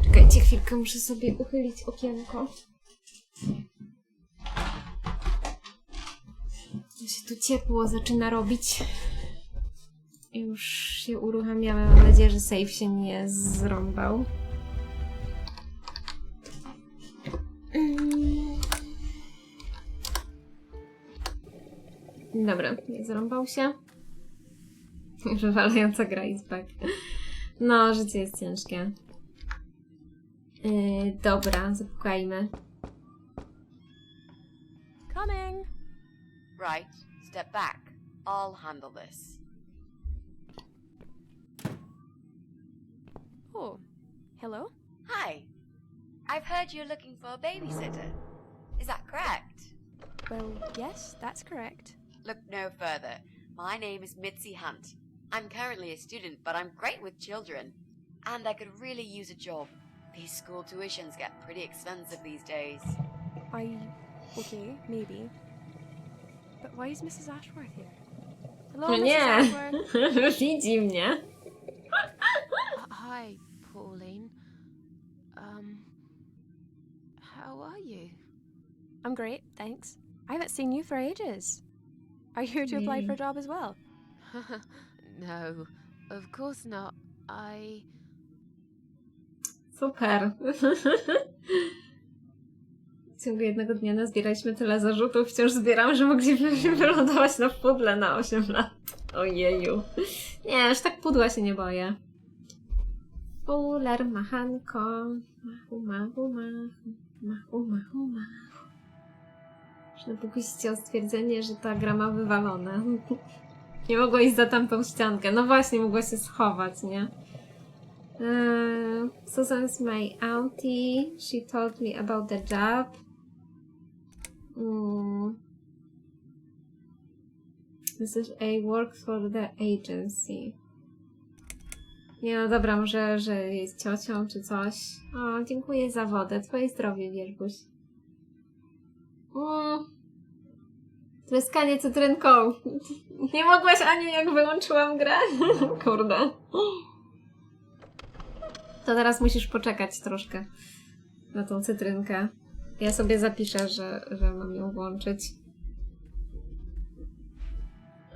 Czekajcie chwilkę, muszę sobie uchylić okienko. To się tu ciepło zaczyna robić. Już się uruchamiamy. Mam nadzieję, że save się nie zrąbał. Dobra, nie zrąbał się. Wywalająca gra is back. No, życie jest ciężkie. Dobra, zapukajmy. Coming. Right, step back. I'll handle this. Oh, hello? Hi. I've heard you're looking for a babysitter. Is that correct? Well, yes, that's correct. Look no further. My name is Mitzi Hunt. I'm currently a student, but I'm great with children. And I could really use a job. These school tuitions get pretty expensive these days. Okay, maybe. But why is Mrs. Ashworth here? Hello, No Mrs. nie, Ashworth. widzi mnie. Hi, Pauline. How are you? I'm great, thanks. I haven't seen you for ages. Are you here to apply for a job as well? No, of course not. Super. W ciągu jednego dnia nazbieraliśmy tyle zarzutów, wciąż zbieram, że moglibyśmy wylądować na pudle na 8 lat. Ojeju. Nie, aż tak pudła się nie boję. Fuller, machanko. Machu, machu, machu. Machu, machu, machu. Można pokusić o stwierdzenie, że ta gra ma wywalone. Nie mogło iść za tamtą ściankę. No właśnie, mogło się schować, nie? Susan's my auntie. She told me about the job. Mrs. A works for the agency. Nie, no dobra, może, że jest ciocią czy coś. O, dziękuję za wodę. Twoje zdrowie, wierzbuś. Tryskanie cytrynką. Nie mogłaś, Aniu, jak wyłączyłam grę? Kurde. To teraz musisz poczekać troszkę na tą cytrynkę. Ja sobie zapiszę, że mam ją włączyć.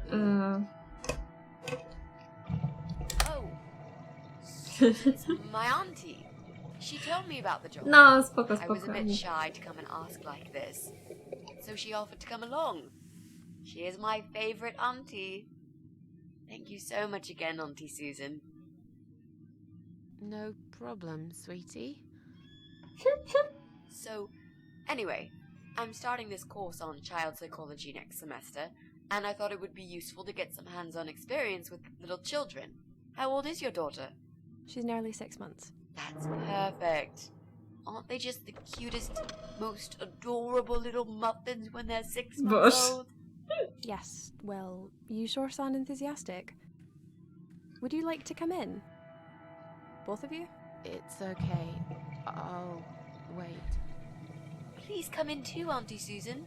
Oh. It's my auntie. She told me about the job. No, spoko, I was a spoko. bit shy to come and ask like this. So she offered to come along. She is my favorite auntie. Thank you so much again, Auntie Susan. No problem, sweetie. So, anyway, I'm starting this course on child psychology next semester, and I thought it would be useful to get some hands-on experience with little children. How old is your daughter? She's nearly 6 months. That's perfect. Aren't they just the cutest, most adorable little muffins when they're 6 months Boss. old? Yes, well, you sure sound enthusiastic. Would you like to come in? Both of you? It's okay. I'll wait. Please come in too, Auntie Susan.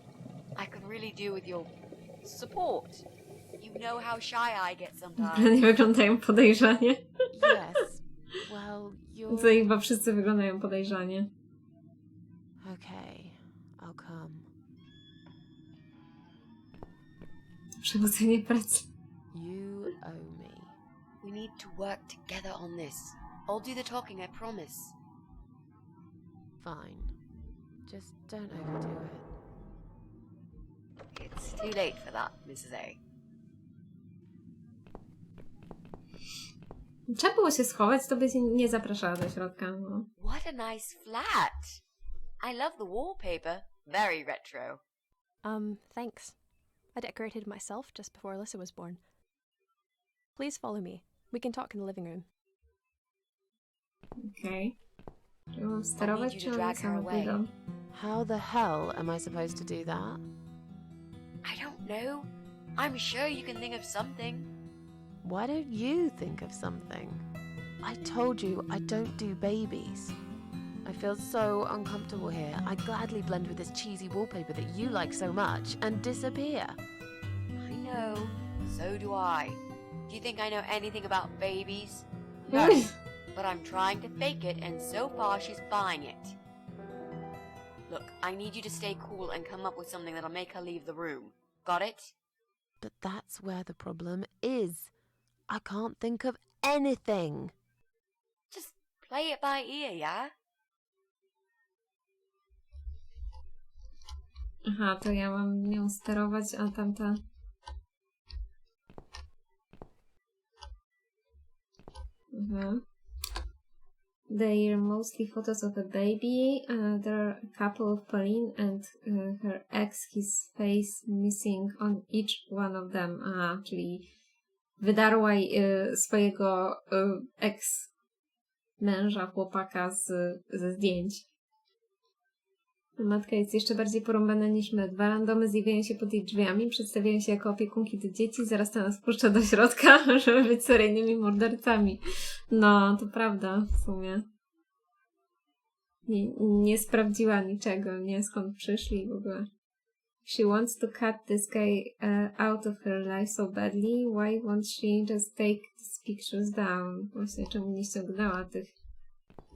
I could really do with your support. You know how shy I get sometimes. Nie wyglądają podejrzanie. Yes. Well, you're... To chyba wszyscy wyglądają podejrzanie. Okay, I'll come. Przechodzenie pracy. You owe me. We need to work together on this. I'll do the talking, I promise. Fine. Just don't overdo it. It's too late for that, Mrs. A. Trzeba było się schować, to by się nie zapraszała do środka. No. What a nice flat! I love the wallpaper. Very retro. Thanks. I decorated it myself just before Alyssa was born. Please follow me. We can talk in the living room. Okej. Czy mam sterować, czy one same pójdą? How the hell am I supposed to do that? I don't know. I'm sure you can think of something. Why don't you think of something? I told you I don't do babies. I feel so uncomfortable here. I gladly blend with this cheesy wallpaper that you like so much and disappear. I know. So do I. Do you think I know anything about babies? No. but I'm trying to fake it, and so far she's buying it. Look, I need you to stay cool and come up with something that'll make her leave the room. Got it? But that's where the problem is. I can't think of anything. Just play it by ear, yeah? Aha, to ja mam nią sterować, a tamta... They are mostly photos of a baby. There are a couple of Pauline and her ex, his face missing on each one of them. Aha, czyli wydarła swojego ex-męża, chłopaka ze zdjęć. Matka jest jeszcze bardziej porąbana niż my. 2 randomy zjawiają się pod jej drzwiami, przedstawiają się jako opiekunki do dzieci, zaraz to nas wpuszcza do środka, żeby być seryjnymi mordercami. No, to prawda w sumie. Nie sprawdziła niczego, nie skąd przyszli w ogóle. She wants to cut this guy out of her life so badly. Why won't she just take these pictures down? Właśnie czemu nie ściągnęła tych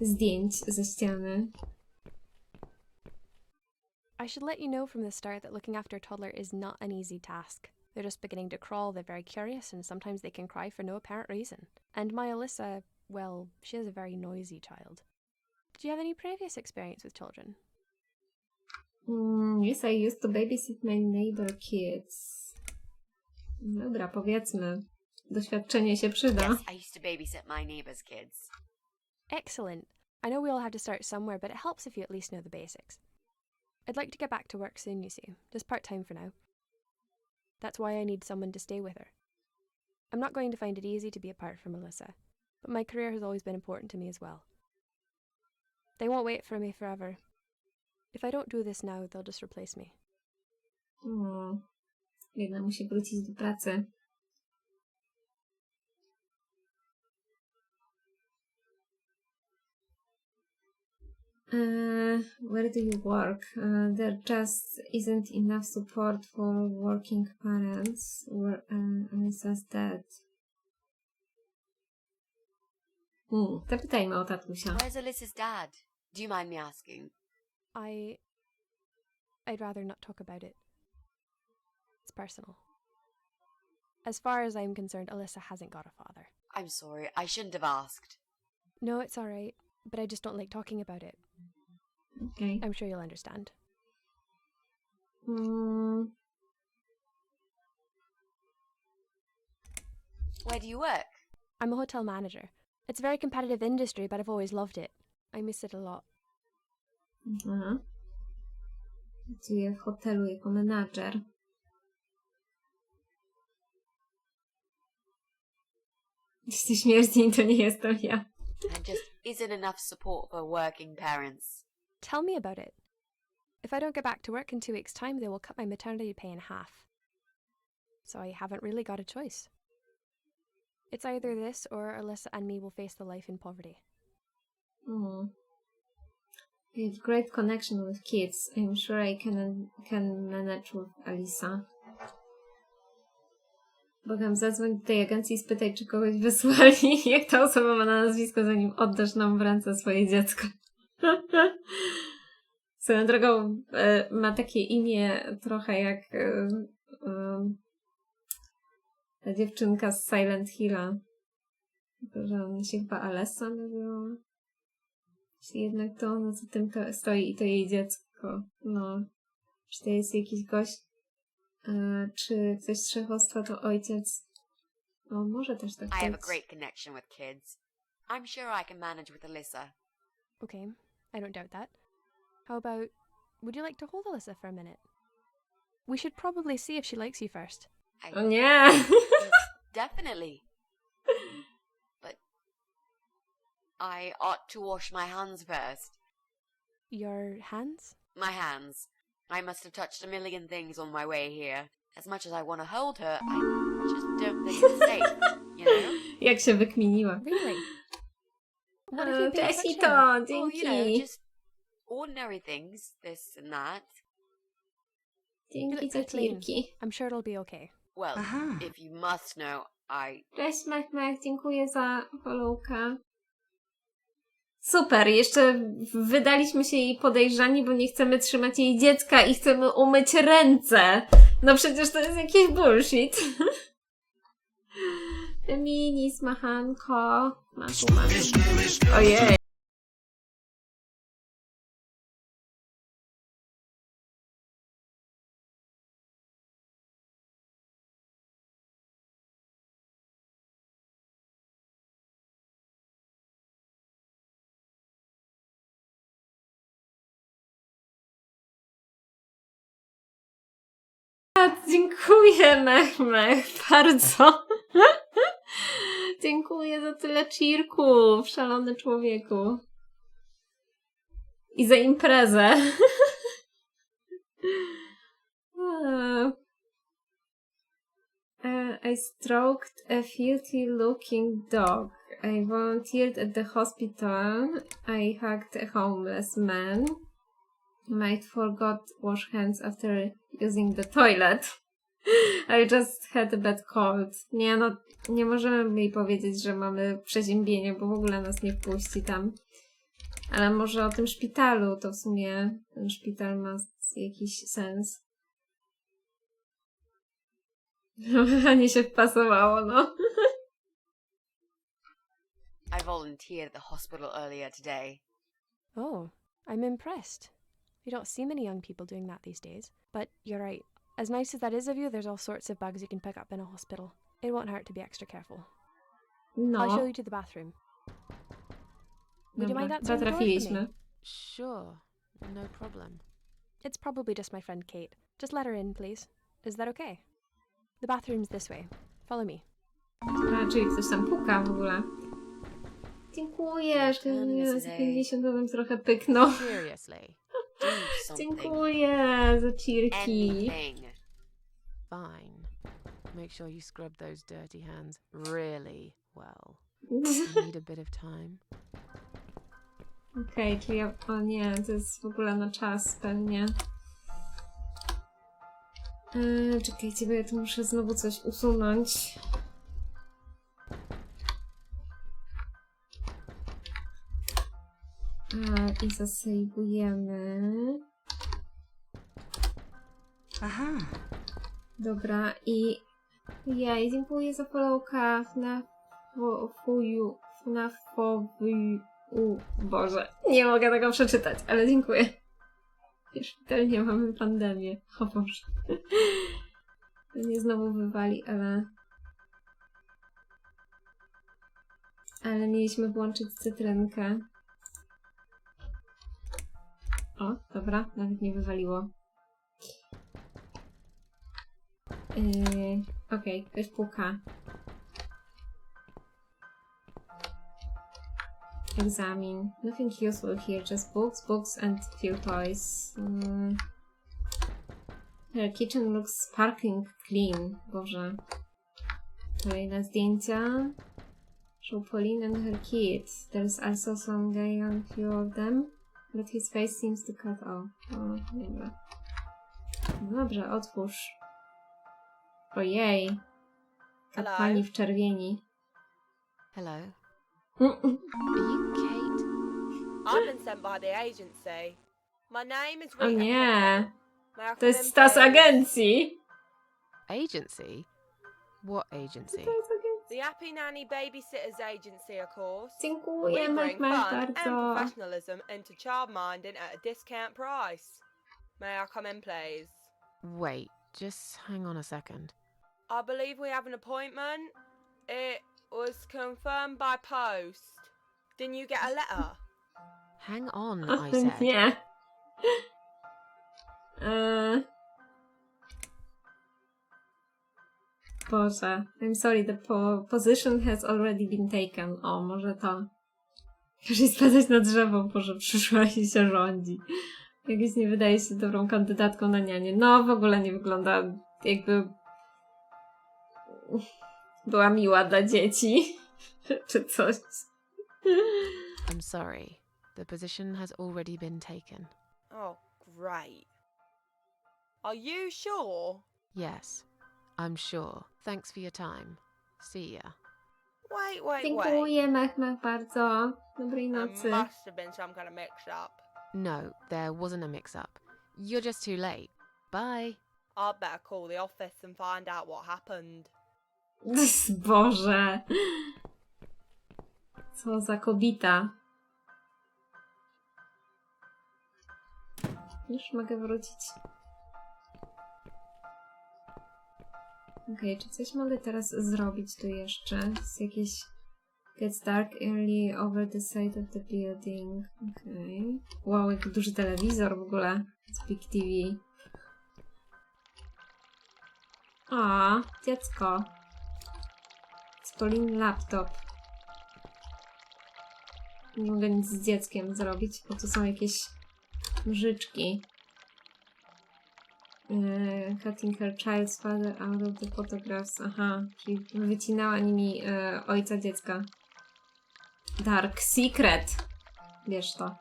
zdjęć ze ściany? I should let you know from the start that looking after a toddler is not an easy task. They're just beginning to crawl, they're very curious, and sometimes they can cry for no apparent reason. And my Alyssa, well, she is a very noisy child. Did you have any previous experience with children? Yes, I used to babysit my neighbor kids. Dobra, powiedzmy. Doświadczenie się przyda. Yes, I used to babysit my neighbor's kids. Excellent. I know we all have to start somewhere, but it helps if you at least know the basics. I'd like to get back to work soon, you see. Just part-time for now. That's why I need someone to stay with her. I'm not going to find it easy to be apart from Alyssa, but my career has always been important to me as well. They won't wait for me forever. If I don't do this now, they'll just replace me. Jedna musi wrócić do pracy. Where do you work? There just isn't enough support for working parents. Where Alyssa's dad. Zapytajmy o tatusia. Where's Alyssa's dad? Do you mind me asking? I'd rather not talk about it. It's personal. As far as I'm concerned, Alyssa hasn't got a father. I'm sorry, I shouldn't have asked. No, it's alright, but I just don't like talking about it. Okay. I'm sure you'll understand. Where do you work? I'm a hotel manager. It's a very competitive industry, but I've always loved it. I miss it a lot. Aha. Pracuję w hotelu jako menadżer. Jeśli śmierci, to nie jestem ja. There just isn't enough support for working parents. Tell me about it. If I don't get back to work in 2 weeks' time, they will cut my maternity pay in half. So I haven't really got a choice. It's either this or Alyssa and me will face the life in poverty. I have great connection with kids. I'm sure I can manage with Alisa. Bogam, zadzwoń do tej agencji i spytaj, czy kogoś wysłali. Jak ta osoba ma na nazwisko, zanim oddasz nam w ręce swoje dziecko. Swoją drogą ma takie imię trochę jak ta dziewczynka z Silent Hilla. Tylko, że ona się chyba Alessa nazywała. Jeśli jednak to ona za tym stoi i to jej dziecko. No. Czy to jest jakiś gość? Czy ktoś z trzechostwa to ojciec? No, może też tak I have a być. great connection with kids. I'm sure I can manage with Alyssa. Okay, I don't doubt that. How about, would you like to hold Alyssa for a minute? We should probably see if she likes you first. O nie! Yes, definitely. But I ought to wash my hands first. Your hands? My hands. I must have touched a million things on my way here. As much as I want to hold her, I just don't think it's safe, you know? Jak się wykminiła. Really? What have you been Cześć touching? to, Well, dzięki. you know, just ordinary things, this and that. You Dzięki look za pretty clean. cirki. I'm sure it'll be okay. Well, if you must know, I... Cześć Mach, dziękuję za followka. Super, jeszcze wydaliśmy się jej podejrzani, bo nie chcemy trzymać jej dziecka i chcemy umyć ręce. No przecież to jest jakiś bullshit. Mini, smachanko. Ojej. Dziękuję, Mech, bardzo. Dziękuję za tyle cheerków, szalony człowieku. I za imprezę. I stroked a filthy-looking dog. I volunteered at the hospital. I hugged a homeless man. Might forgot wash hands after using the toilet. I just had a bad cold. Nie no, nie możemy jej powiedzieć, że mamy przeziębienie, bo w ogóle nas nie wpuści tam. Ale może o tym szpitalu, to w sumie ten szpital ma jakiś sens. No, nie się wpasowało, no. I volunteered at the hospital earlier today. Oh, I'm impressed. You don't see many young people doing that these days. But you're right. As nice as that is of you, there's all sorts of bugs you can pick up in a hospital. It won't hurt to be extra careful. No. I'll show you to the bathroom. Would you mind answering the door for zatrafiliśmy. me? Sure, no problem. It's probably just my friend Kate. Just let her in, please. Is that okay? The bathroom's this way. Follow me. A, czyli ktoś tam puka w ogóle. Dziękuję, że nie za 50 bym trochę pyknął. Seriously. Do something. Dziękuję za cheerki. Anything. Fine. Make sure you scrub those dirty hands really well. You need a bit of time. Okej, czyli ja... O nie, to jest w ogóle na czas pewnie. Czekajcie, bo ja tu muszę znowu coś usunąć. I zasejwujemy. Aha. Dobra, i... Jej, dziękuję za followka. Boże, nie mogę tego przeczytać, ale dziękuję. Szpitalnie mamy pandemię. O Boże. Nie znowu wywali, ale mieliśmy włączyć cytrynkę. O, dobra, nawet nie wywaliło. Okej, ktoś puka. Egzamin. Nothing useful here, just books and few toys. Her kitchen looks sparkling clean. Boże. Kolejne zdjęcia. Show Pauline and her kids. There's also some guy on few of them, but his face seems to cut off. O, dobra. Dobrze, otwórz. Ojej. Kapłani w czerwieni. Hello. Mm-mm. Are you Kate? I've been sent by the agency. My name is O Rita. nie. May I To come jest in, stas please? agencji. Agency? What agency? To jest agencja. The Happy Nanny Babysitters Agency, of course. Dziękuję, We Mech, bring Mech, fun and bardzo. professionalism into childminding at a discount price. May I come in, please? Wait, just hang on a second. I believe we have an appointment. It was confirmed by post. Didn't you get a letter? Hang on, I said. Nie. Boże. I'm sorry, the position has already been taken. O, może to. Każe spadać na drzewo, Boże, przyszła i się rządzi. Jakieś nie wydaje się dobrą kandydatką na nianię. No, w ogóle nie wygląda jakby była miła dla dzieci. Czy coś. I'm sorry. The position has already been taken. Oh, great. Are you sure? Yes, I'm sure. Thanks for your time. See ya. Wait. Dziękuję, mech bardzo. Dobrej There nocy. must have been some kind of mix-up. No, there wasn't a mix-up. You're just too late. Bye. I'd better call the office and find out what happened. Boże. Co za kobita. Już mogę wrócić. Okej, czy coś mogę teraz zrobić tu jeszcze? Jest jakieś... Gets dark early over the side of the building. Okej. Wow, jaki duży telewizor w ogóle. Big TV. A, dziecko. Spolin laptop. Nie mogę nic z dzieckiem zrobić, bo to są jakieś nożyczki. Cutting her child's father out of the photographs. Aha, czyli wycinała nimi ojca dziecka. Dark secret. Wiesz to.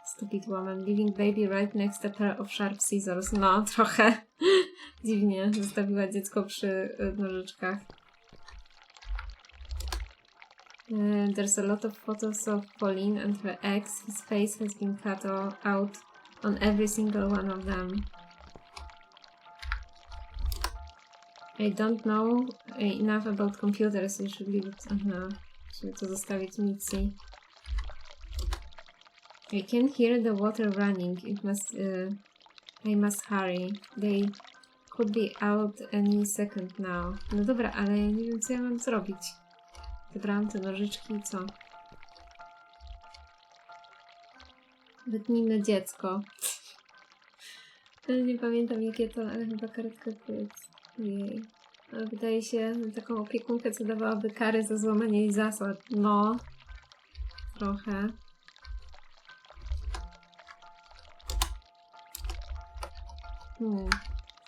Stupid woman. Leaving baby right next to a pair of sharp scissors. No, trochę dziwnie. Zostawiła dziecko przy nożyczkach. There's a lot of photos of Pauline and her ex. His face has been cut out on every single one of them. I don't know enough about computers. You should leave it. Aha. Musimy to zostawić Mitzi. I can hear the water running. I must hurry. They could be out any second now. No dobra, ale ja nie wiem, co ja mam zrobić. Wybrałam te nożyczki i co? Wytnijmy dziecko. Nie pamiętam jakie to, ale chyba karetka płyt. Jej. Ale wydaje się na taką opiekunkę, co dawałaby kary za złamanie jej zasad. No. Trochę.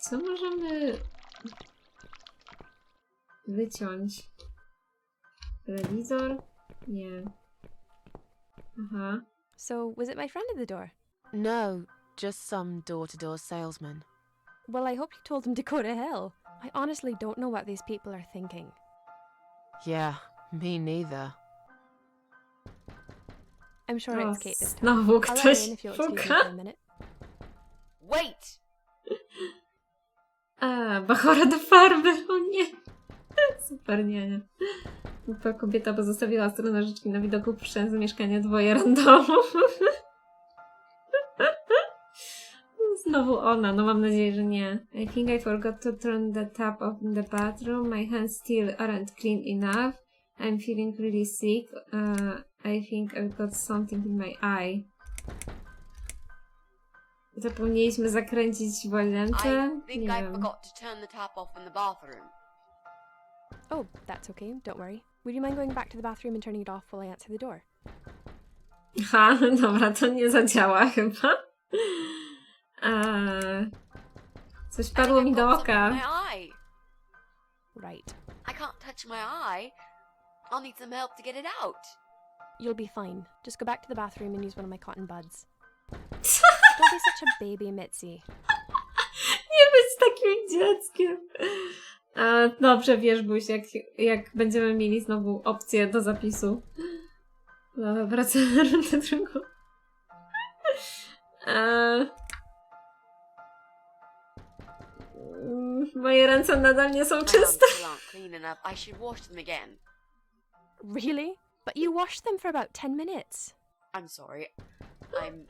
Co możemy wyciąć? Telewizor? Nie. Aha. So, was it my friend at the door? No, just some door-to-door salesman. Well, I hope you told him to go to hell. I honestly don't know what these people are thinking. Yeah, me neither. I'm sure O, it's Kate this time. znowu I'll let her ktoś in if you'll excuse me puka. for a minute. Wait! A, bachora do farby, o nie. Super, nie. Ta kobieta pozostawiła stronę nożyczki na widoku, puszczając do mieszkania dwoje randomów. Znowu ona, no mam nadzieję, że nie. I think I forgot to turn the tap off in the bathroom. My hands still aren't clean enough. I'm feeling really sick. I think I've got something in my eye. Zapomnieliśmy zakręcić w łazience? I think Nie I wiem. forgot to turn the tap off in the bathroom. Oh, that's okay. Don't worry. Would you mind going back to the bathroom and turning it off while I answer the door? Aha, dobra, to nie zadziała chyba. Coś padło mi do oka. My eye. Right. I can't touch my eye. I'll need some help to get it out. You'll be fine. Just go back to the bathroom and use one of my cotton buds. Don't be such a baby, Mitzi. Nie być takim dzieckiem. Dobrze, wiesz, Buś, jak będziemy mieli znowu opcję do zapisu. Dobra, wracamy na rundę drugą. Moje ręce nadal nie są My czyste. hands still aren't clean enough. I should wash them again. Really? But you washed them for about 10 minutes. I'm sorry. I'm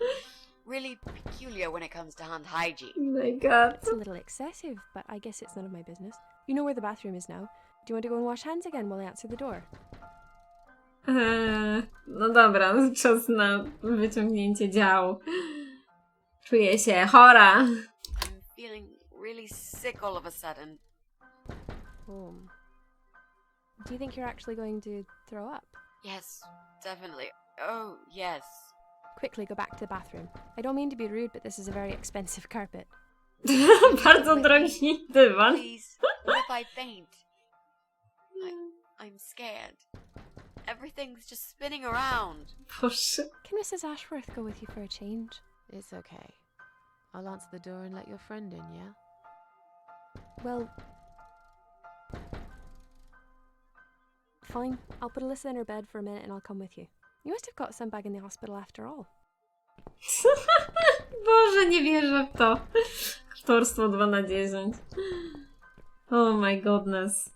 really peculiar when it comes to hand hygiene. Oh my god. It's a little excessive, but I guess it's none of my business. You know where the bathroom is now. Do you want to go and wash hands again while I answer the door? No dobra, czas na wyciągnięcie działu. Czuję się chora. I'm feeling really sick all of a sudden. Oh. Do you think you're actually going to throw up? Yes, definitely. Oh, yes. Quickly go back to the bathroom. I don't mean to be rude, but this is a very expensive carpet. Bardzo drogi dywan. Please, what if I faint? I'm scared. Everything's just spinning around. Boże. Can Mrs. Ashworth go with you for a change? It's okay. I'll answer the door and let your friend in, yeah? Well, Fine, I'll put Alyssa in her bed for a minute and I'll come with you. You must have got some back in the hospital after all. Boże, nie wierzę w to. Aktorstwo 2 na 10. Oh my goodness.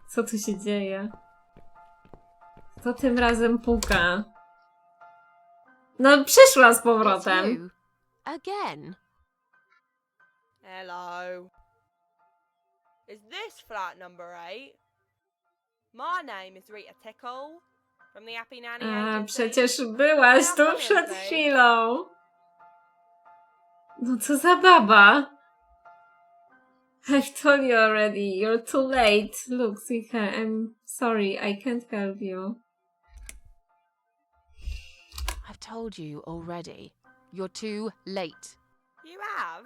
Co tu się dzieje? Kto tym razem puka? No, przyszła z It's powrotem. you. Again? Hello. Is this flat number 8? My name is Rita Tickle from the Happy Nanny A, agency. przecież byłaś tu przed chwilą. No co za baba. I've told you already, you're too late. Look, Zika, I'm sorry, I can't help you. I've told you already. You're too late. You have?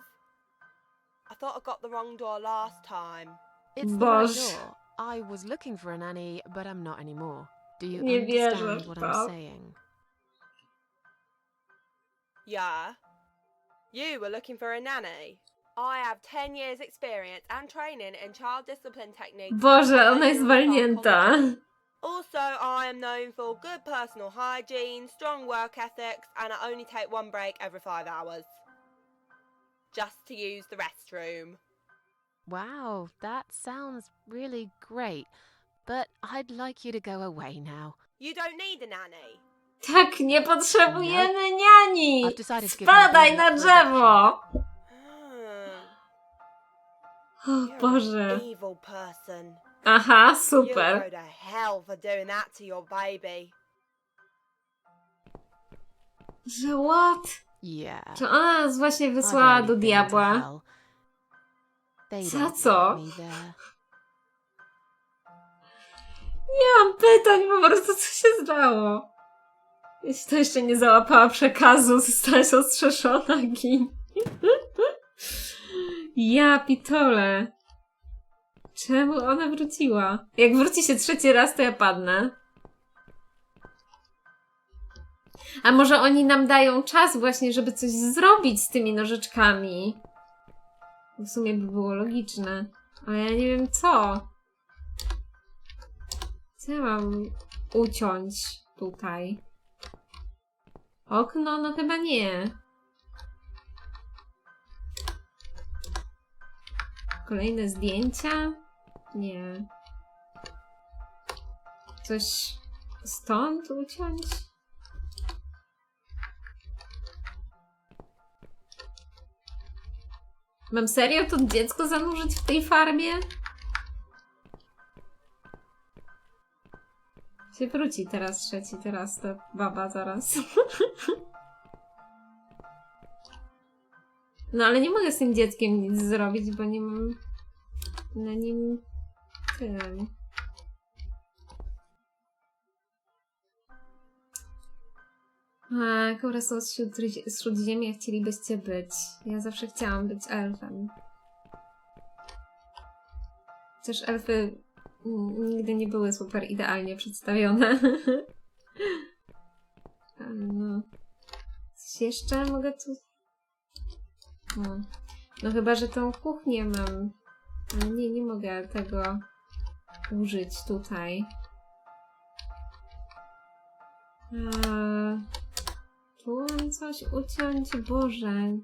I thought I got the wrong door last time. It's the right Boże. door. I was looking for a nanny, but I'm not anymore. Do you Nie wierzę understand w what to. I'm saying? Yeah. You were looking for a nanny. I have 10 years experience and training in child discipline techniques. Boże, ona jest walnięta. Also, I am known for good personal hygiene, strong work ethics, and I only take one break every 5 hours. Just to use the restroom. Wow, that sounds really great. But I'd like you to go away now. You don't need a nanny. Tak, nie potrzebujemy niani! I've decided to give my Spadaj baby na up for drzewo! O You're Boże. an evil person. Aha, You'll super. go to hell for doing that to your baby. Że what? Yeah. Czy ona nas właśnie I've wysłała already do been to diabła? hell. They Za don't co? want me there. Nie mam pytań, po prostu co się zdało. Jeśli to jeszcze nie załapała przekazu, zostałaś ostrzeszona, gin. Ja pitole. Czemu ona wróciła? Jak wróci się 3. raz, to ja padnę. A może oni nam dają czas właśnie, żeby coś zrobić z tymi nożyczkami? W sumie by było logiczne. Ale ja nie wiem co. Co ja mam uciąć tutaj? Okno? No chyba nie. Kolejne zdjęcia? Nie. Coś stąd uciąć? Mam serio to dziecko zanurzyć w tej farmie? Się wróci teraz 3, teraz ta baba zaraz. No ale nie mogę z tym dzieckiem nic zrobić, bo nie mam na nim tym. A, królestwo z Śródziemia chcielibyście być. Ja zawsze chciałam być elfem. Chociaż elfy nigdy nie były super idealnie przedstawione. Ale no. Coś jeszcze mogę tu... No chyba, że tą kuchnię mam. Ale nie mogę tego użyć tutaj. Tu mam coś uciąć? Boże.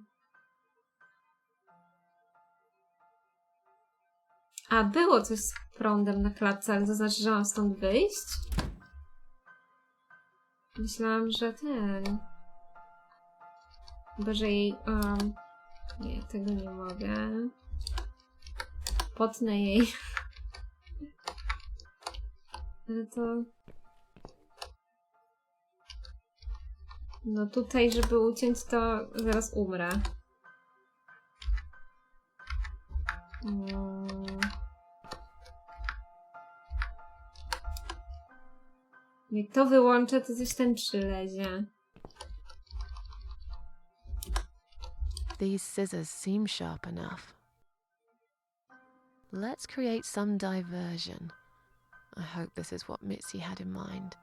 A, było coś z prądem na klatce, ale to znaczy, że mam stąd wyjść? Myślałam, że ten... Chyba, że jej... nie, tego nie mogę. Potnę jej. Ale to... No tutaj, żeby uciąć, to zaraz umrę. Jak to wyłączę, to coś ten przylezie. These scissors seem sharp enough. Let's create some diversion. I hope this is what Mitzi had in mind.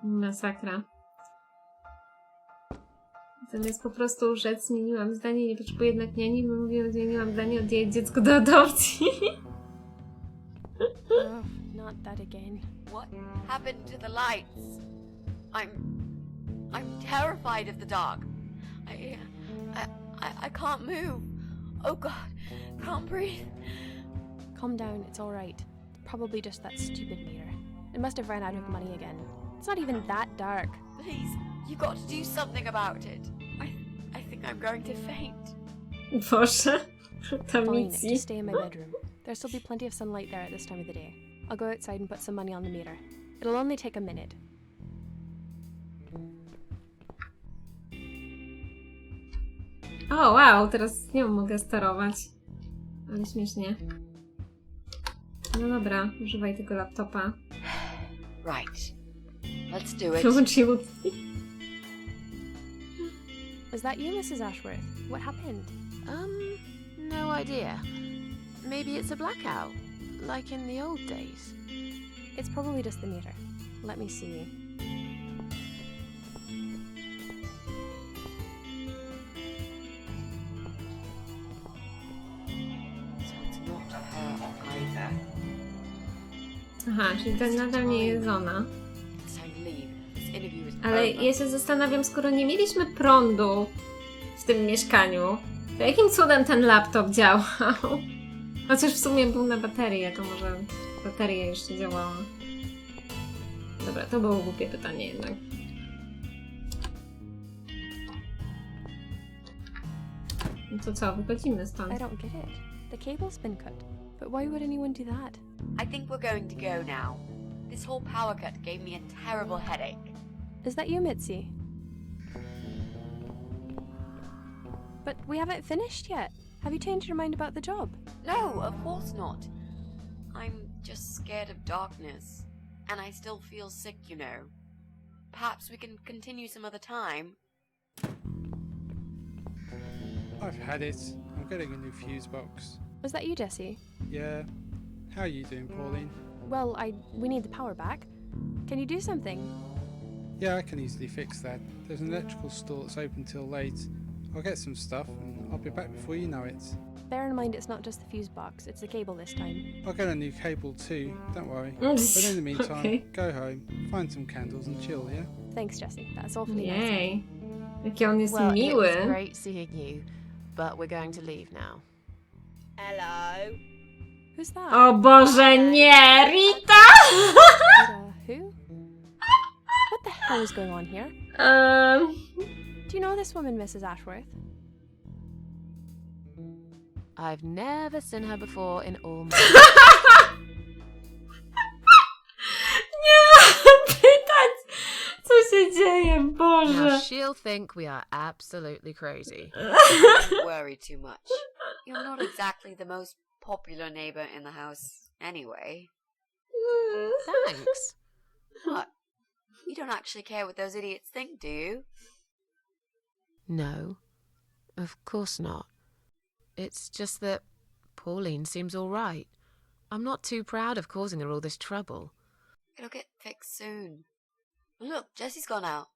Masakra. Zamiast po prostu rzec, zmieniłam zdanie, nie potrzebuję jednak niani, bo mówiłam, zmieniłam zdanie, oddaję dziecko do adopcji. No, Not that again. What happened to the lights? I'm terrified of the dark. I can't move. Oh God, can't breathe. Calm down, it's alright. Probably just that stupid mirror. It must have run out of money again. It's not even that dark. Please, you got to do something about it. I think I'm going to faint. Boże, ta Fine, Mitzi. just stay in my bedroom. There'll still be plenty of sunlight there at this time of the day. I'll go outside and put some money on the mirror. It'll only take a minute. O, wow, teraz z nią mogę sterować. Ale śmiesznie. No dobra, używaj tego laptopa. Right. Let's do it. Ciutki. Is that you, Mrs. Ashworth? What happened? No idea. Maybe it's a blackout, like in the old days. It's probably just the meter. Let me see. So it's not her either. Aha, czyli to nadal nie jest ona. It's time to leave. This interview is Ale over. ja się zastanawiam, skoro nie mieliśmy prądu w tym mieszkaniu, to jakim cudem ten laptop działał? Chociaż w sumie był na baterię, to może bateria jeszcze działała. Dobra, to było głupie pytanie jednak. No to co, wychodzimy stąd. I don't get it. The cable's been cut. But why would anyone do that? I think we're going to go now. This whole power cut gave me a terrible headache. Is that you, Mitzi? But we haven't finished yet. Have you changed your mind about the job? No, of course not. I'm just scared of darkness. And I still feel sick, you know. Perhaps we can continue some other time. I've had it. I'm getting a new fuse box. Was that you, Jessie? Yeah. How are you doing, Pauline? Well, we need the power back. Can you do something? Yeah, I can easily fix that. There's an electrical store that's open till late. I'll get some stuff and I'll be back before you know it. Bear in mind it's not just the fuse box, it's the cable this time. I'll get a new cable too, don't worry. But in the meantime, Okay. go home, find some candles and chill, yeah? Thanks, Jessie. That's awfully nice. Jej, jaki on jest Well, it miły. was great seeing you, but we're going to leave now. Hello. Who's that? O Boże, nie! Rita! Who? What the hell is going on here? Do you know this woman, Mrs. Ashworth? I've never seen her before in all my Nie pytać, co się dzieje, Now Boże. she'll think we are absolutely crazy. Don't worry too much. You're not exactly the most popular neighbor in the house anyway. Thanks. What? You don't actually care what those idiots think, do you? No, of course not. It's just that Pauline seems all right. I'm not too proud of causing her all this trouble. It'll get fixed soon. Look, Jesse's gone out.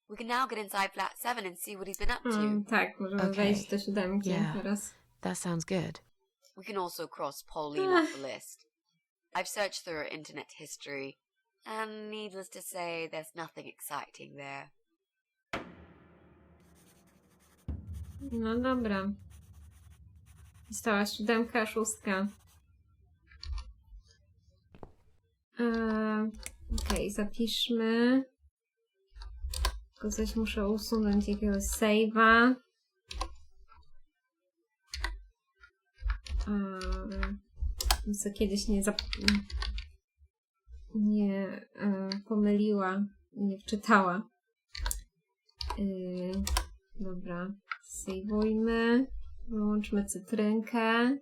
We can now get inside flat 7 and see what he's been up to. Tak, możemy Okay. wejść do 7 Yeah. teraz. That sounds good. We can also cross Pauline off the list. I've searched through her internet history, and needless to say, there's nothing exciting there. No dobra. Została 7, 6. Okej, zapiszmy. Tylko coś muszę usunąć, jakiegoś save'a. Co kiedyś nie pomyliła, nie wczytała. Dobra, save'ujmy. Wyłączmy cytrynkę.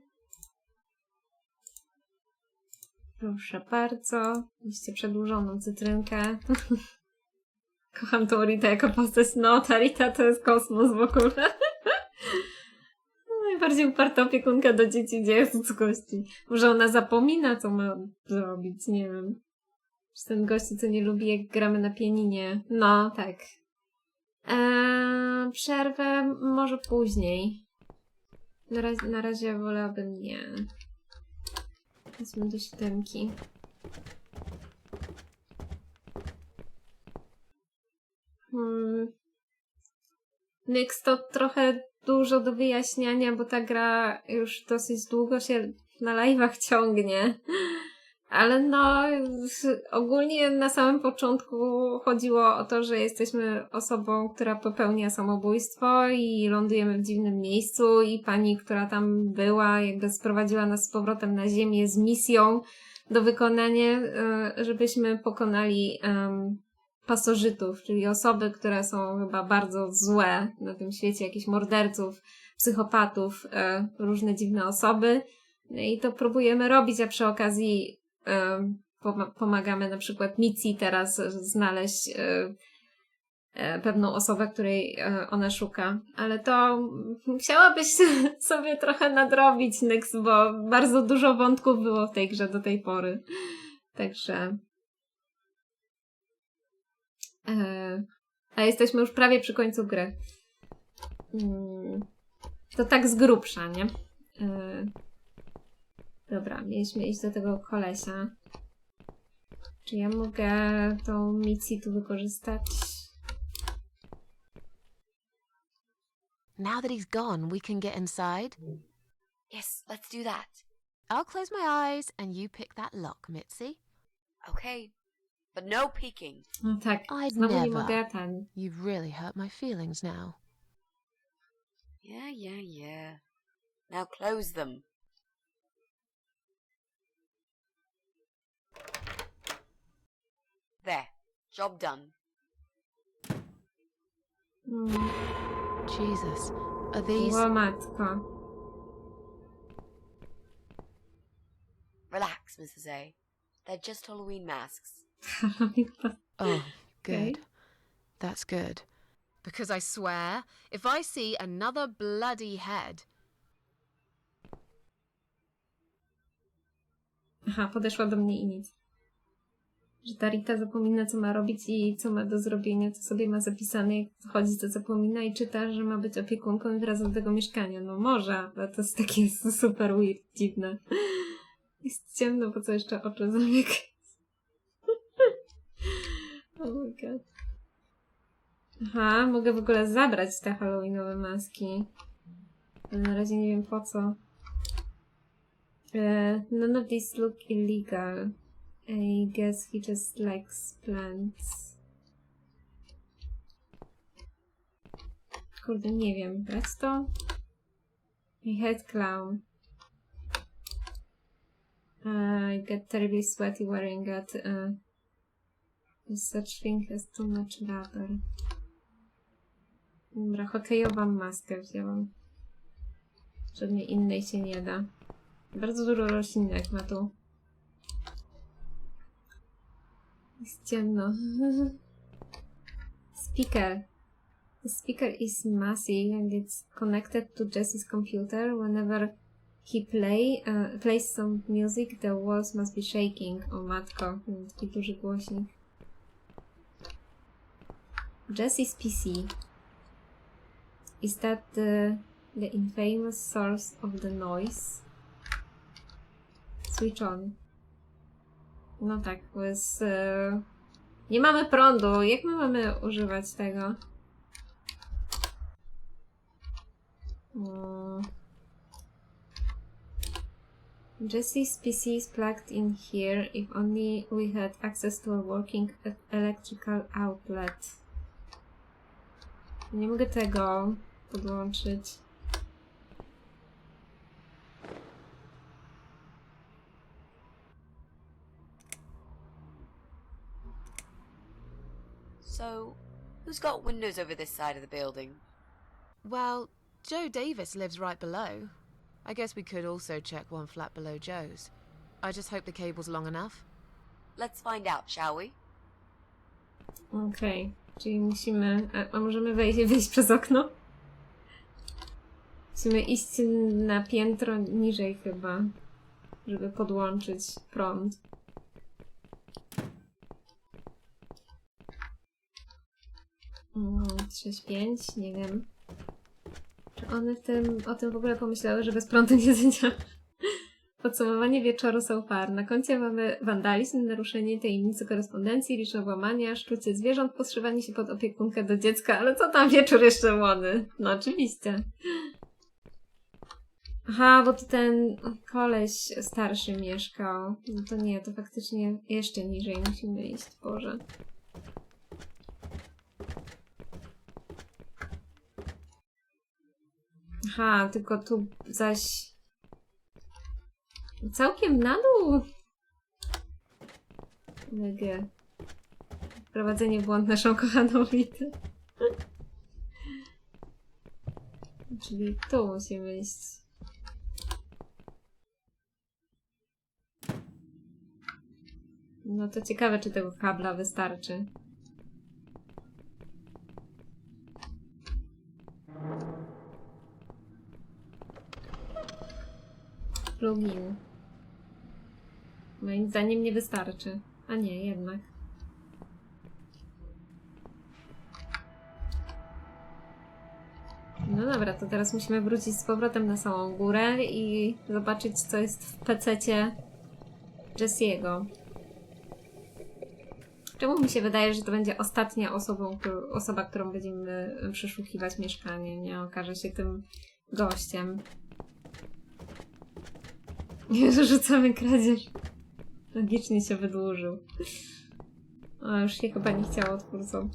Proszę bardzo. Mieliście przedłużoną cytrynkę. Kocham tą Ritę jako postać. No, ta Rita to jest kosmos w ogóle. Najbardziej uparta opiekunka do dzieci dzieje ludzkości. Może ona zapomina, co ma zrobić, nie wiem. Czy ten gościu, co nie lubi, jak gramy na pianinie. No, tak. Przerwę może później. Na razie wolałabym nie. Wezmę do 7. Nyx to trochę dużo do wyjaśniania, bo ta gra już dosyć długo się na live'ach ciągnie. Ale no, ogólnie na samym początku chodziło o to, że jesteśmy osobą, która popełnia samobójstwo i lądujemy w dziwnym miejscu i pani, która tam była, jakby sprowadziła nas z powrotem na ziemię z misją do wykonania, żebyśmy pokonali pasożytów, czyli osoby, które są chyba bardzo złe na tym świecie, jakichś morderców, psychopatów, różne dziwne osoby. I to próbujemy robić, a przy okazji pomagamy na przykład Mitzi teraz znaleźć pewną osobę, której ona szuka. Ale to chciałabyś sobie trochę nadrobić, Nyx, bo bardzo dużo wątków było w tej grze do tej pory. Także... a jesteśmy już prawie przy końcu gry. To tak z grubsza, nie? Dobra, mieliśmy iść do tego kolesia. Czy ja mogę tą misję tu wykorzystać? Now that he's gone, we can get inside. Yes, let's do that. I'll close my eyes and you pick that lock, Mitzi. Okay, but no peeking. No tak, I'd znowu nie never. mogę ten. You've really hurt my feelings now. Yeah. Now close them. There, job done. Jesus, are these... O matko. Relax, Mrs. A. They're just Halloween masks. Oh, Okay. good. That's good. Because I swear, if I see another bloody head... Aha, podeszła do mnie i nic. Że ta Rita zapomina, co ma robić i co ma do zrobienia, co sobie ma zapisane, jak chodzi, to zapomina i czyta, że ma być opiekunką i wraca do tego mieszkania. No może, ale to jest takie super weird, dziwne. Jest ciemno, po co jeszcze oczy zamykać? Oh my god. Aha, mogę w ogóle zabrać te halloweenowe maski. Ale na razie nie wiem po co. None of these look illegal. I guess he just likes plants. Kurde, nie wiem. Brać to? I head clown. I get terribly sweaty wearing it. There's such thing as too much rubber. Dobra, hokejową maskę wzięłam. Żadnej innej się nie da. Bardzo dużo roślinek ma tu. Jest ciemno. Speaker. The speaker is massive and it's connected to Jesse's computer. Whenever he plays some music, the walls must be shaking. O matko, taki duży głośnik. Jesse's PC. Is that the infamous source of the noise? Switch on. No tak, bo jest... nie mamy prądu. Jak my mamy używać tego? Jesse's PC is plugged in here. If only we had access to a working electrical outlet. Nie mogę tego podłączyć. So, who's got windows over this side of the building? Well, Joe Davis lives right below. I guess we could also check one flat below Joe's. I just hope the cable's long enough. Let's find out, shall we? Okej, czyli musimy... A możemy wyjść przez okno? Musimy iść na piętro niżej chyba, żeby podłączyć prąd. O, 6-5, nie wiem. Czy one o tym w ogóle pomyślały, że bez prądu nie zadziała? Podsumowanie wieczoru so far. Na koncie mamy wandalizm, naruszenie tajemnicy korespondencji, liczne włamania, szczucie zwierząt, podszywanie się pod opiekunkę do dziecka, ale co tam wieczór jeszcze młody? No oczywiście. Aha, bo tu ten koleś starszy mieszkał. No to nie, to faktycznie jeszcze niżej musimy iść, Boże. Aha, tylko tu zaś... Całkiem na dół? Legę. Wprowadzenie w błąd naszą kochaną Litę. Czyli tu musimy iść. No to ciekawe, czy tego kabla wystarczy. Plugin. Moim zdaniem nie wystarczy. A nie, jednak. No dobra, to teraz musimy wrócić z powrotem na samą górę i zobaczyć, co jest w pececie Jesse'ego. Czemu mi się wydaje, że to będzie ostatnia osoba, którą będziemy przeszukiwać mieszkanie, nie? Okaże się tym gościem. Jezu, rzucamy kradzież. Logicznie się wydłużył. O, już się chyba nie chciało twórcom.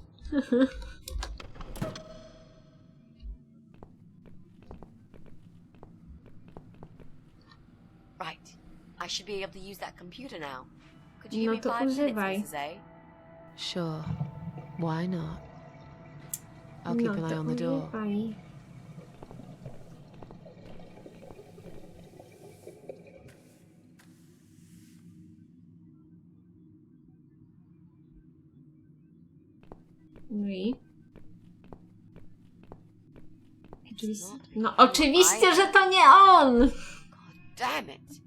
Right. I should be able to use that computer now. Could you give No me to 5 minutes, używaj. Mrs. A? Sure. Why not? I'll keep an eye on the door. Używaj. No i? No oczywiście, że to nie on! Damn it!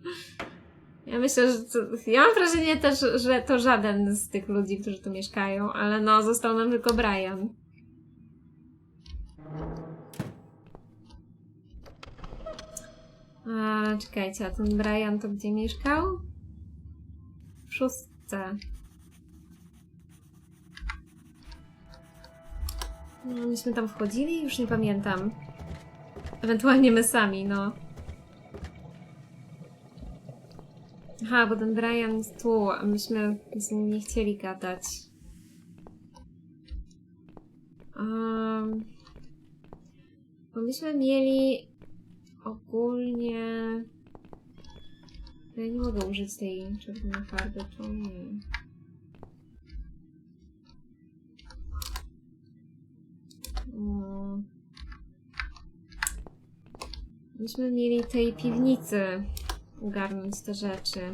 Ja myślę, że ja mam wrażenie też, że to żaden z tych ludzi, którzy tu mieszkają, ale no, został nam tylko Brian. A, czekajcie, a ten Brian to gdzie mieszkał? W 6. No, myśmy tam wchodzili? Już nie pamiętam. Ewentualnie my sami, no. Aha, bo ten Brian jest tu, a myśmy z nim nie chcieli gadać. Bo myśmy mieli ogólnie... Ja nie mogę użyć tej czerwonej farby, czy nie? Myśmy mieli tej piwnicy ogarnąć te rzeczy.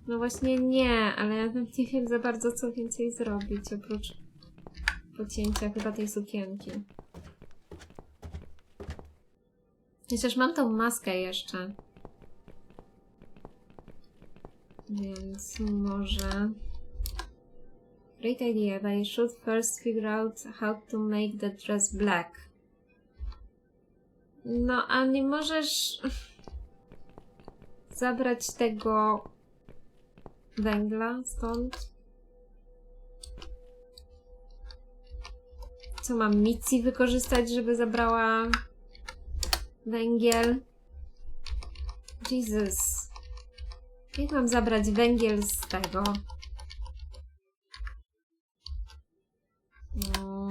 No właśnie nie, ale ja tam nie wiem za bardzo co więcej zrobić, oprócz pocięcia chyba tej sukienki. Chociaż mam tą maskę jeszcze. Więc może... Great idea, but I should first figure out how to make the dress black. No, a nie możesz zabrać tego węgla stąd? Co mam Mitzi wykorzystać, żeby zabrała węgiel? Jesus. Jak mam zabrać węgiel z tego? No.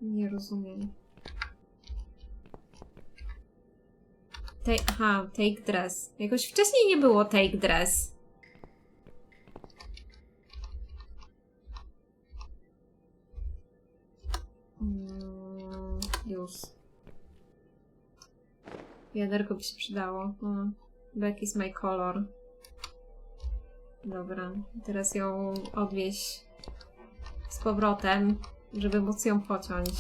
Nie rozumiem. Aha, take dress. Jakoś wcześniej nie było take dress. Już. Wiaderko by się przydało. Black is my color. Dobra, teraz ją odwieźć z powrotem, żeby móc ją pociąć.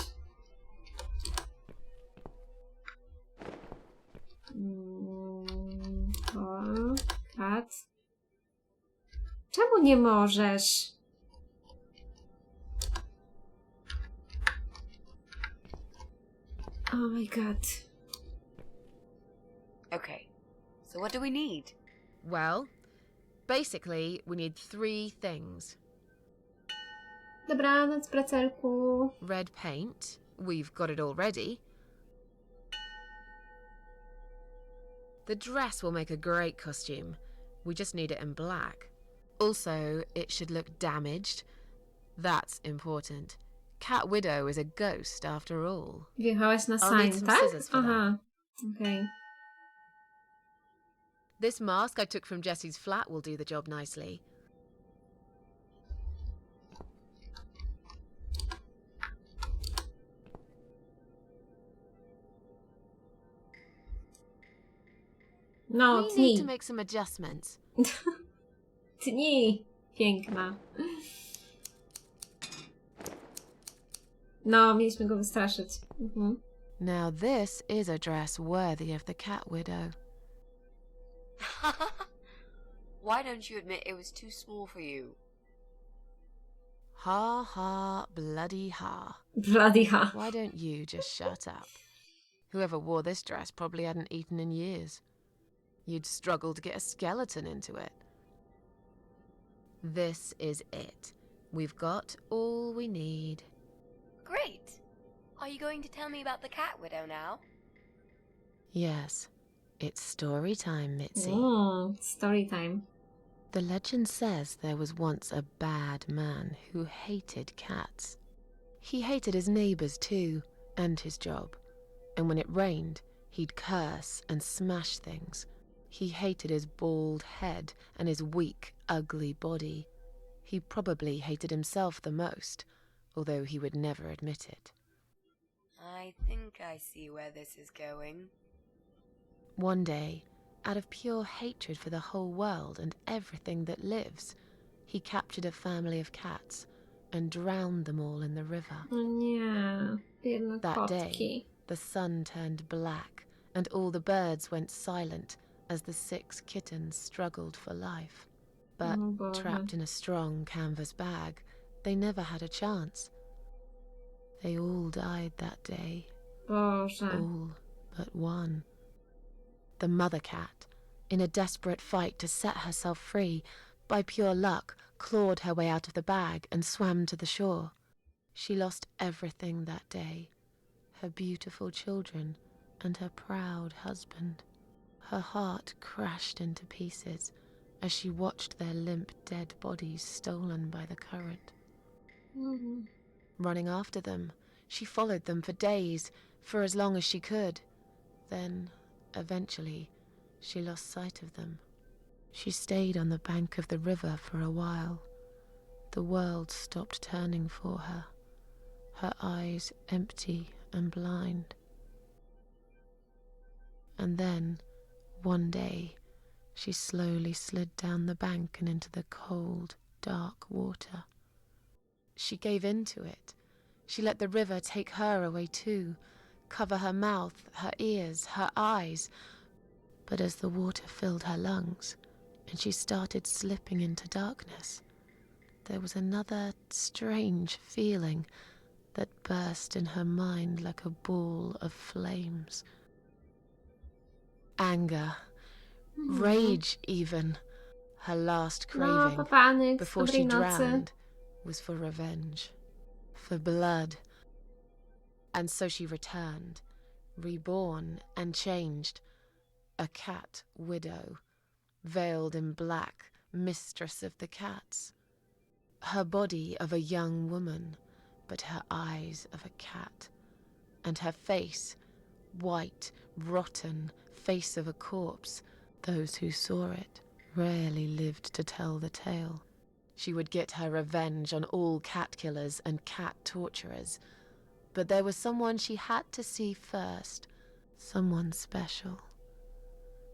Kat. Czemu nie możesz? Oh my god. Okay, so what do we need? Well, basically, we need 3 things. Dobranoc, pracelku. Red paint. We've got it already. The dress will make a great costume. We just need it in black. Also, it should look damaged. That's important. Cat Widow is a ghost after all. Wjechałaś na I'll need sign, some tak? scissors for Aha. Okej. This mask I took from Jessie's flat will do the job nicely. No, We need to tnij. make some adjustments. Tnij. Piękna. No, mieliśmy go wystraszyć. Mhm. Now this is a dress worthy of the Cat Widow. Why don't you admit it was too small for you? Ha ha, bloody ha. Bloody ha. Why don't you just shut up? Whoever wore this dress probably hadn't eaten in years. You'd struggle to get a skeleton into it. This is it. We've got all we need. Great! Are you going to tell me about the Cat Widow now? Yes, it's story time, Mitzi. Story time. The legend says there was once a bad man who hated cats. He hated his neighbours too, and his job. And when it rained, he'd curse and smash things. He hated his bald head and his weak, ugly body. He probably hated himself the most, although he would never admit it. I think I see where this is going. One day, out of pure hatred for the whole world and everything that lives, he captured a family of cats and drowned them all in the river. O nie. Biedne That kotki. day, the sun turned black and all the birds went silent as the 6 kittens struggled for life. But Oh Boże. trapped in a strong canvas bag, they never had a chance. They all died that day, Boże. all but one. The mother cat, in a desperate fight to set herself free, by pure luck clawed her way out of the bag and swam to the shore. She lost everything that day, her beautiful children and her proud husband. Her heart crashed into pieces as she watched their limp dead bodies stolen by the current. Mhm. Running after them, she followed them for days, for as long as she could. Then, eventually, she lost sight of them. She stayed on the bank of the river for a while. The world stopped turning for her, her eyes empty and blind. And then, one day, she slowly slid down the bank and into the cold, dark water. She gave in to it. She let the river take her away too, cover her mouth, her ears, her eyes. But as the water filled her lungs and she started slipping into darkness, there was another strange feeling that burst in her mind like a ball of flames. Anger, rage even. Her last No, craving papanek, before dobrej she nocy. drowned was for revenge, for blood. And so she returned, reborn and changed, a cat widow, veiled in black, mistress of the cats. Her body of a young woman, but her eyes of a cat, and her face, white, rotten, face of a corpse. Those who saw it rarely lived to tell the tale. She would get her revenge on all cat killers and cat torturers. But there was someone she had to see first, someone special,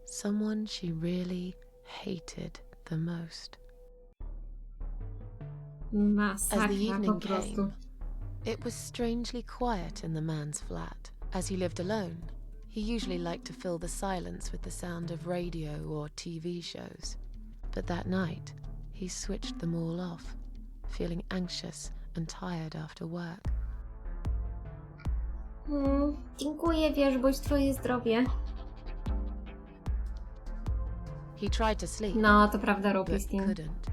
someone she really hated the most. As Masakra the po evening prostu. came, it was strangely quiet in the man's flat. As he lived alone, he usually liked to fill the silence with the sound of radio or TV shows. But that night, he switched them all off, feeling anxious and tired after work. Dziękuję, wierzbuś, twoje zdrowie. He tried to sleep, No, to prawda, but Rupistine. couldn't.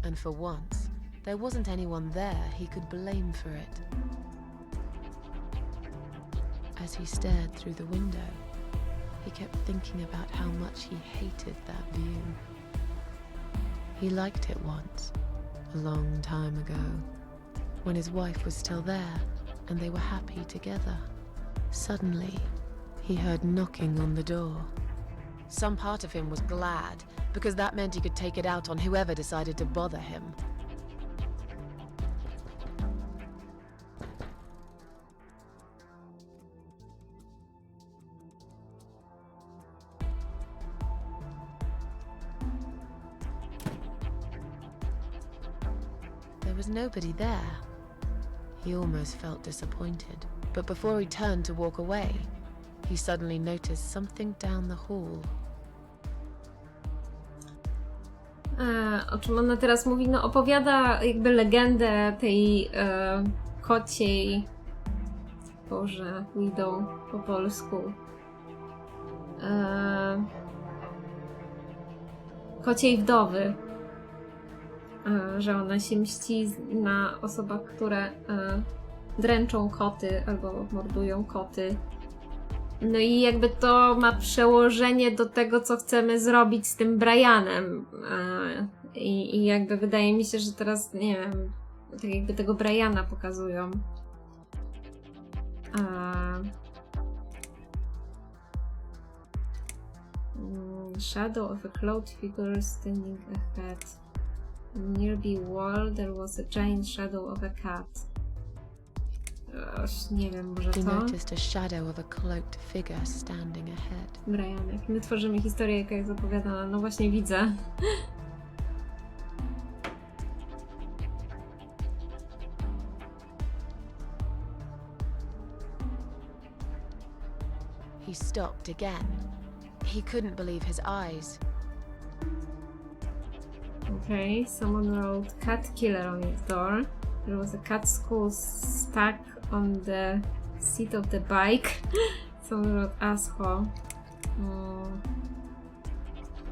And for once, there wasn't anyone there he could blame for it. As he stared through the window, he kept thinking about how much he hated that view. He liked it once, a long time ago, when his wife was still there and they were happy together. Suddenly, he heard knocking on the door. Some part of him was glad, because that meant he could take it out on whoever decided to bother him. There was nobody there. He almost felt disappointed, but before he turned to walk away, he suddenly noticed something down the hall. O czym ona teraz mówi? No, opowiada jakby legendę tej kociej, Boże, widow po polsku, kociej wdowy, że ona się mści na osobach, które dręczą koty albo mordują koty. No i jakby to ma przełożenie do tego, co chcemy zrobić z tym Brianem. I jakby wydaje mi się, że teraz, nie wiem, tak jakby tego Briana pokazują. Shadow of a cloud figure standing ahead. Nearby wall there was a giant shadow of a cat. Nie wiem, może He to? noticed a shadow of a cloaked figure standing ahead. Brianek. My tworzymy historię, jaka jest opowiadana. No właśnie widzę. He stopped again. He couldn't believe his eyes. Okay, someone wrote cat killer on his door. There was a cat skull stuck on the seat of the bike. Someone wrote asshole.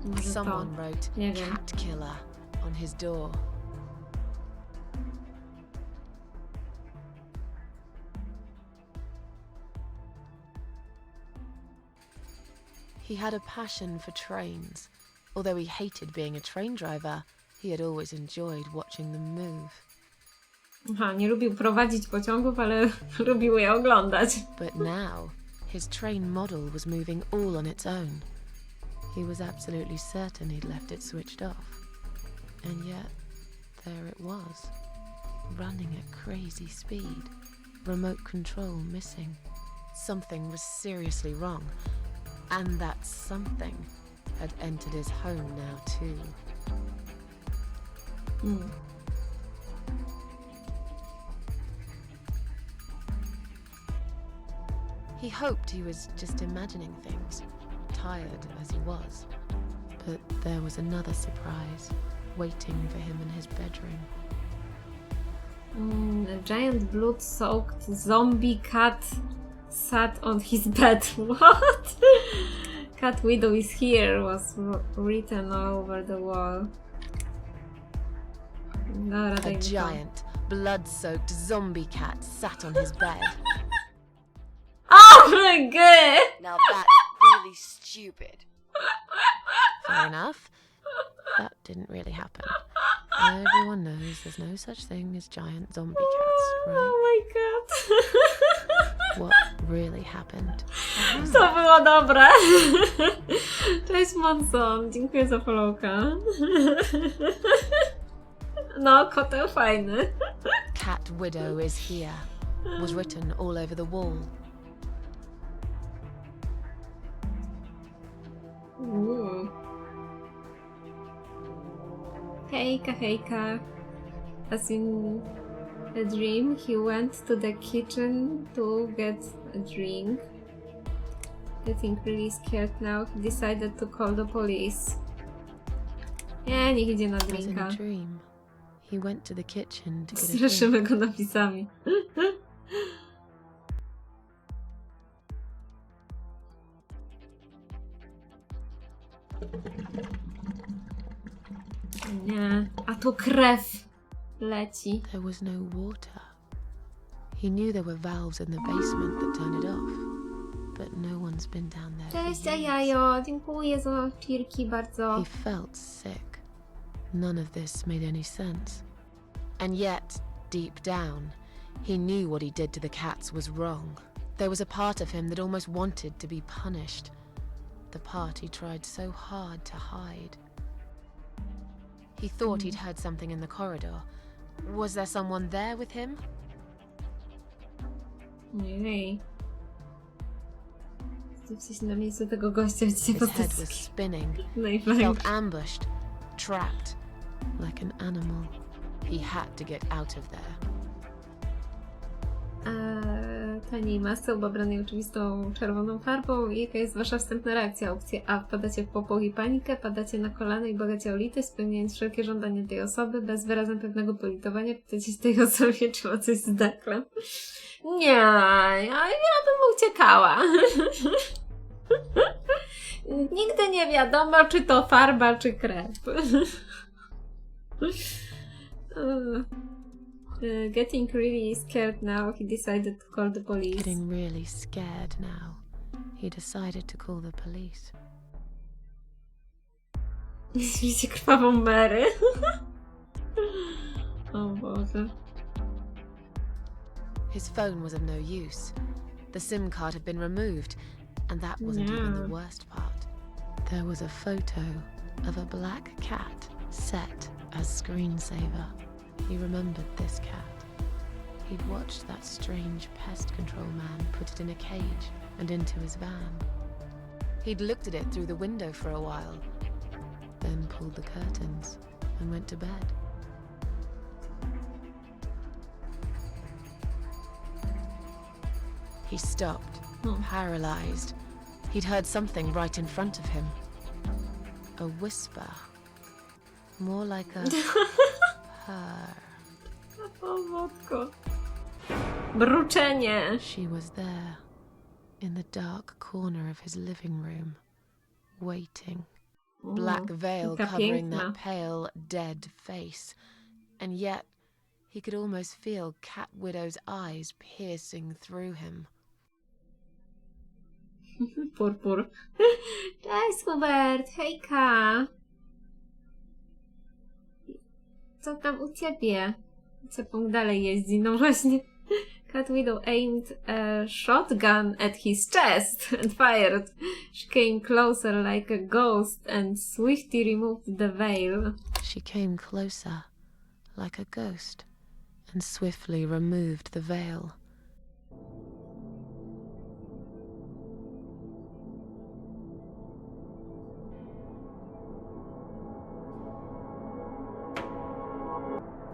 Może to. Someone wrote Nie wiem. cat killer on his door. He had a passion for trains. Although he hated being a train driver, he had always enjoyed watching them move. Aha, nie lubił prowadzić pociągów, ale lubił je oglądać. But now, his train model was moving all on its own. He was absolutely certain he'd left it switched off. And yet, there it was, running at crazy speed, remote control missing. Something was seriously wrong, and that something had entered his home now too. He hoped he was just imagining things, tired as he was. But there was another surprise waiting for him in his bedroom. A giant blood-soaked zombie cat sat on his bed. What? Cat widow is here was written all over the wall. Dobra, A dajmy to. giant, blood-soaked zombie cat sat on his bed. Oh my god! Now that's really stupid. Fair enough. That didn't really happen. Everyone knows there's no such thing as giant zombie cats, right? Oh my god. What really happened? To było dobre. Cześć Monson, dziękuję za followka. No, kotel fajny. Cat widow is here was written all over the wall. Hejka, hejka. As in a dream, he went to the kitchen to get a drink. Getting really scared now, he decided to call the police. Nie, niech idzie na As in drinka. a dream, he went to the kitchen to get a drink. Straszymy go napisami. Nie, a tu krew leci. There was no water. He knew there were valves in the basement that turned it off, but no one's been down there for Cześć, years. Jajo, dziękuję za pirki bardzo. He felt sick. None of this made any sense. And yet, deep down, he knew what he did to the cats was wrong. There was a part of him that almost wanted to be punished. The part he tried so hard to hide. He thought he'd heard something in the corridor. Was there someone there with him? Ojej. Jesteś na miejscu tego gościa, gdzie się His head was postaci. spinning. No i He fajnie. felt ambushed, trapped, like an animal. He had to get out of there. Taniej masce ubranej oczywistą czerwoną farbą. I jaka jest wasza wstępna reakcja? Opcja A. Wpadacie w popłoch i panikę, padacie na kolana i błagacie o litość, spełniając wszelkie żądania tej osoby, bez wyrazem pewnego politowania pytacie się tej osobie, czy ma coś z deklem. Nie, ja bym uciekała. Nigdy nie wiadomo, czy to farba, czy krew. Getting really scared now, he decided to call the police. Getting really scared now, he decided to call the police. Widzicie krwawą Mary? O Boże. His phone was of no use. The SIM card had been removed, and that wasn't even the worst part. There was a photo of a black cat set as screensaver. He remembered this cat. He'd watched that strange pest control man put it in a cage and into his van. He'd looked at it through the window for a while, then pulled the curtains and went to bed. He stopped, paralyzed. He'd heard something right in front of him. A whisper. More like a purr. O matko. Mruczenie. She was there, in the dark corner of his living room, waiting. Black veil taka covering piękna. that pale, dead face. And yet, he could almost feel Cat Widow's eyes piercing through him. Purpur. Cześć, Hubert. Hejka. Co tam u ciebie? Co punkt dalej jeździ? No właśnie. Cat Widow aimed a shotgun at his chest and fired. She came closer like a ghost and swiftly removed the veil. She came closer, like a ghost, and swiftly removed the veil.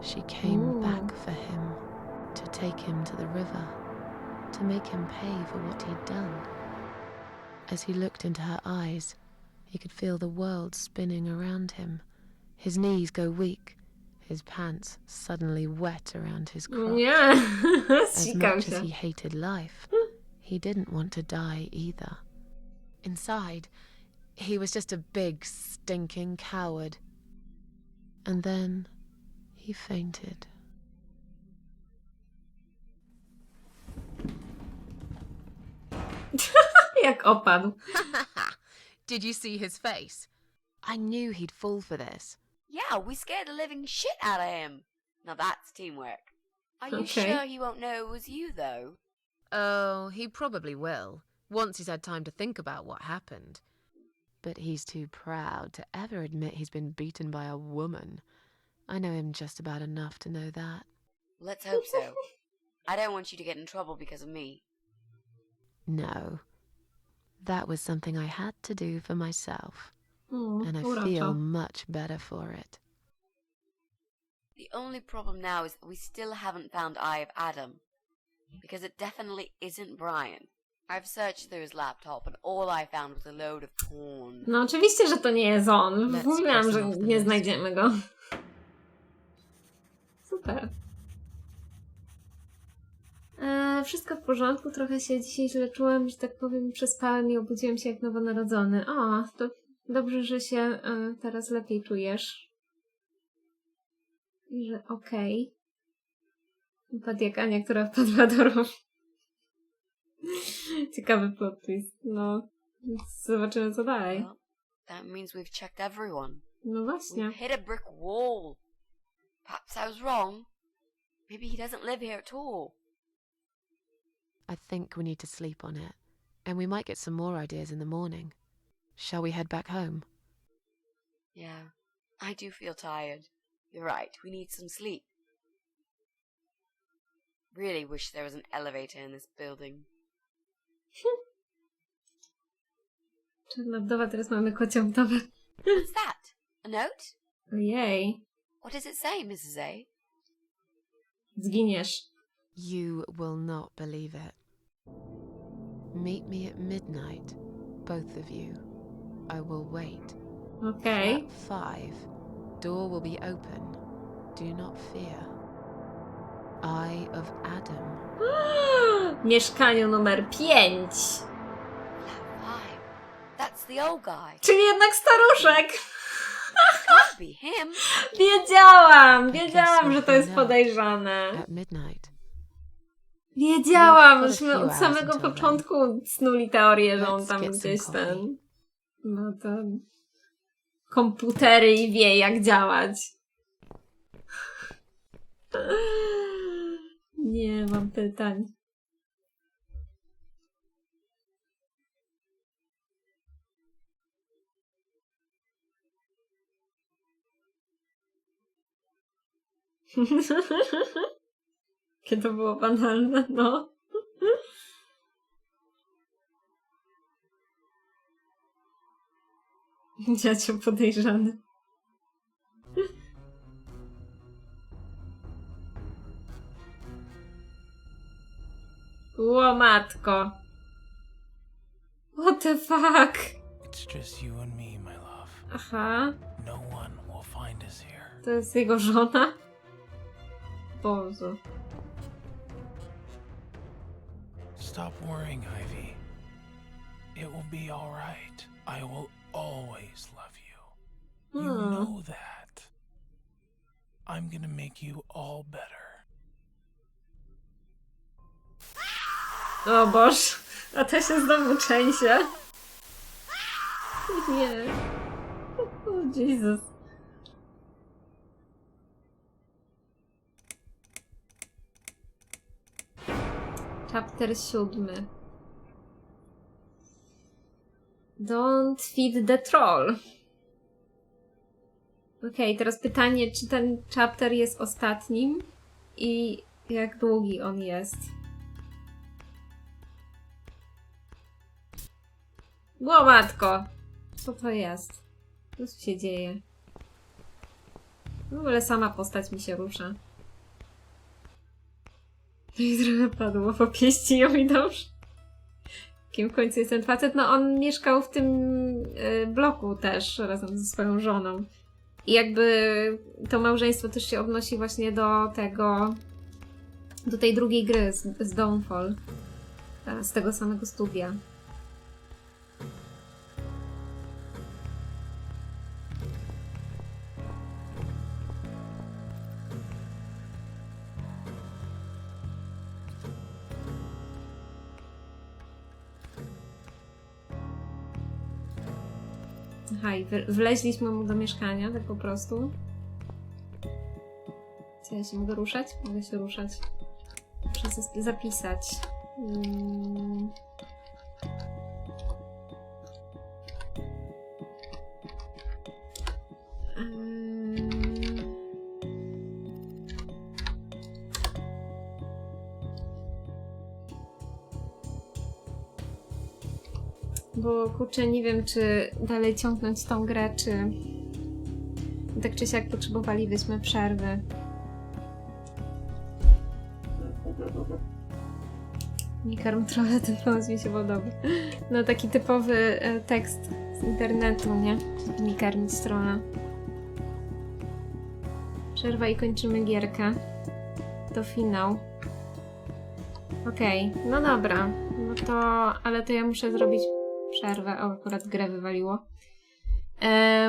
She came back for him, to take him to the river, to make him pay for what he'd done. As he looked into her eyes, he could feel the world spinning around him, his knees go weak, his pants suddenly wet around his crotch. Nie, As sikał much as się. he hated life, he didn't want to die either. Inside, he was just a big, stinking coward. And then he fainted. Jak opadł. Did you see his face? I knew he'd fall for this. Yeah, we scared the living shit out of him. Now that's teamwork. Are you Okay. sure he won't know it was you, though? Oh, he probably will, once he's had time to think about what happened. But he's too proud to ever admit he's been beaten by a woman. I know him just about enough to know that. Let's hope so. I don't want you to get in trouble because of me. No. That was something I had to do for myself. And I uroczo. feel much better for it. The only problem now is that we still haven't found Eye of Adam. Because it definitely isn't Brian. I've searched through his laptop and all I found was a load of porn. No oczywiście, że to nie jest on. Let's Mówiłam, cross że off the nie list. znajdziemy go. Super. Wszystko w porządku, trochę się dzisiaj źle czułam, że tak powiem, przespałem i obudziłem się jak nowonarodzony. O, to Dobrze, że się teraz lepiej czujesz. I że okej. Wypadł jak Ania, która wpadła do rowu. Ciekawy plot twist. No, więc zobaczymy co dalej. Well, that means we've checked everyone. No właśnie. We've hit a brick wall. Perhaps I was wrong. Maybe he doesn't live here at all. I think we need to sleep on it, and we might get some more ideas in the morning. Shall we head back home? Yeah, I do feel tired. You're right, we need some sleep. Really wish there was an elevator in this building. Czarna wdowa, teraz mamy kocią wdowę. What's that? A note? Ojej. What does it say, Mrs. A? Zginiesz. You will not believe it. Meet me at midnight, both of you. I will wait. Okej. At 5, door will be open. Do not fear. Eye of Adam. Mieszkaniu numer 5. Flat 5. That's the old guy. Czyli jednak staruszek. Can't be him. Wiedziałam, że to jest podejrzane. At midnight. Wiedziałam, żeśmy od samego początku snuli teorię, że on tam gdzieś ten... No to... komputery i wie jak działać. Nie mam pytań. Jakie to było banalne, no. Dziadzio podejrzany. Ło matko. What the fuck? It's just you and me, my love. Aha. No one will find us here. To jest jego żona? Boże. Stop worrying, Ivy. It will be all right. I will always love you. You know that. I'm gonna make you all better. O Boże. A to się znowu trzęsie. Nie. O Jezus. Chapter 7. Don't feed the troll. Okej, teraz pytanie, czy ten chapter jest ostatnim i jak długi on jest. Ło matko! Co to jest? Co tu się dzieje? W ogóle sama postać mi się rusza. I trochę padło, popieści ją i dobrze. Kim w końcu jest ten facet? No on mieszkał w tym bloku też razem ze swoją żoną. I jakby to małżeństwo też się odnosi właśnie do tego, do tej drugiej gry z Dawnfall. Z tego samego studia. Aha, i wleźliśmy mu do mieszkania, tak po prostu. Co, ja się mogę ruszać? Mogę się ruszać. Muszę zapisać. Bo kurczę, nie wiem, czy dalej ciągnąć tą grę, czy tak czy siak potrzebowalibyśmy przerwy. Nie karm trochę, ten pomysł mi się podoba. No taki typowy tekst z internetu, nie? Nie karmić stronę. Przerwa i kończymy gierkę. To finał. Okej, no dobra. No to, ale to ja muszę zrobić przerwę. O, akurat grę wywaliło.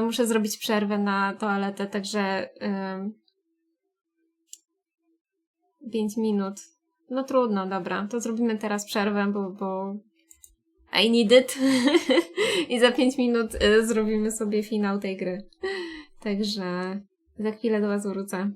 Muszę zrobić przerwę na toaletę, także 5 minut. No trudno, dobra. To zrobimy teraz przerwę, bo I need it. I za 5 minut zrobimy sobie finał tej gry. Także za chwilę do was wrócę.